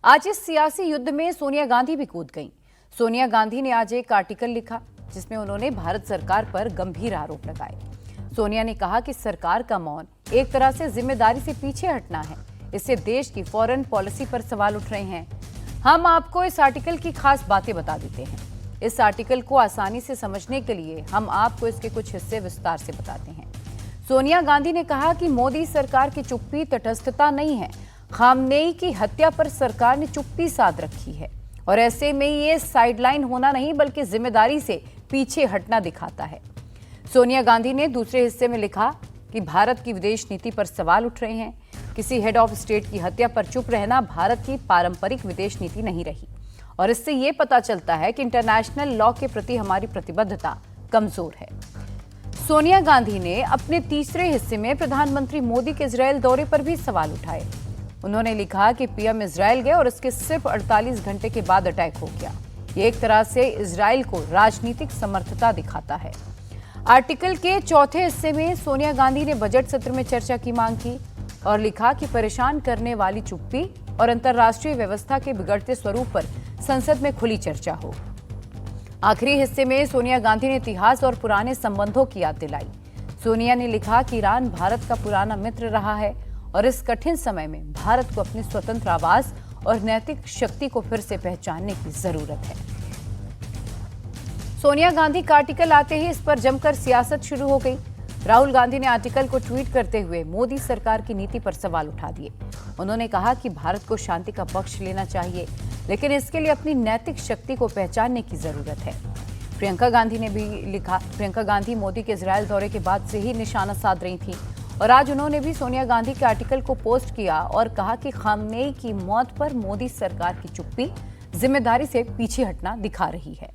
आज इस सियासी युद्ध में सोनिया गांधी भी कूद गईं। सोनिया गांधी ने आज एक आर्टिकल लिखा जिसमें उन्होंने भारत सरकार पर गंभीर आरोप लगाए। सोनिया ने कहा कि सरकार का मौन एक तरह से जिम्मेदारी से पीछे हटना है। इससे देश की फॉरेन पॉलिसी पर सवाल उठ रहे हैं। हम आपको इस आर्टिकल की खास बातें बता देते हैं। इस आर्टिकल को आसानी से समझने के लिए हम आपको इसके कुछ हिस्से विस्तार से बताते हैं। सोनिया गांधी ने कहा कि मोदी सरकार की चुप्पी तटस्थता नहीं है। खामनेई की हत्या पर सरकार ने चुप्पी साध रखी है और ऐसे में ये साइडलाइन होना नहीं बल्कि जिम्मेदारी से पीछे हटना दिखाता है। सोनिया गांधी ने दूसरे हिस्से में लिखा कि भारत की विदेश नीति पर सवाल उठ रहे हैं। किसी हेड ऑफ स्टेट की हत्या पर चुप रहना भारत की पारंपरिक विदेश नीति नहीं रही और इससे ये पता चलता है कि इंटरनेशनल लॉ के प्रति हमारी प्रतिबद्धता कमजोर है। सोनिया गांधी ने अपने तीसरे हिस्से में प्रधानमंत्री मोदी के इजरायल दौरे पर भी सवाल उठाए। उन्होंने लिखा कि पीएम इजरायल गए और इसके सिर्फ 48 घंटे के बाद अटैक हो गया। ये एक तरह से इजरायल को राजनीतिक समर्थता दिखाता है। आर्टिकल के चौथे हिस्से में सोनिया गांधी ने बजट सत्र में चर्चा की मांग की और लिखा कि परेशान करने वाली चुप्पी और अंतर्राष्ट्रीय व्यवस्था के बिगड़ते स्वरूप पर संसद में खुली चर्चा हो। आखिरी हिस्से में सोनिया गांधी ने इतिहास और पुराने संबंधों की याद दिलाई। सोनिया ने लिखा कि ईरान भारत का पुराना मित्र रहा है और इस कठिन समय में भारत को अपनी स्वतंत्र आवाज और नैतिक शक्ति को फिर से पहचानने की जरूरत है। सोनिया गांधी का आर्टिकल आते ही इस पर जमकर सियासत शुरू हो गई। राहुल गांधी ने आर्टिकल को ट्वीट करते हुए मोदी सरकार की नीति पर सवाल उठा दिए। उन्होंने कहा कि भारत को शांति का पक्ष लेना चाहिए, लेकिन इसके लिए अपनी नैतिक शक्ति को पहचानने की जरूरत है। प्रियंका गांधी ने भी लिखा, प्रियंका गांधी मोदी के इजरायल दौरे के बाद से ही निशाना साध रही थी और आज उन्होंने भी सोनिया गांधी के आर्टिकल को पोस्ट किया और कहा कि खामनेई की मौत पर मोदी सरकार की चुप्पी जिम्मेदारी से पीछे हटना दिखा रही है।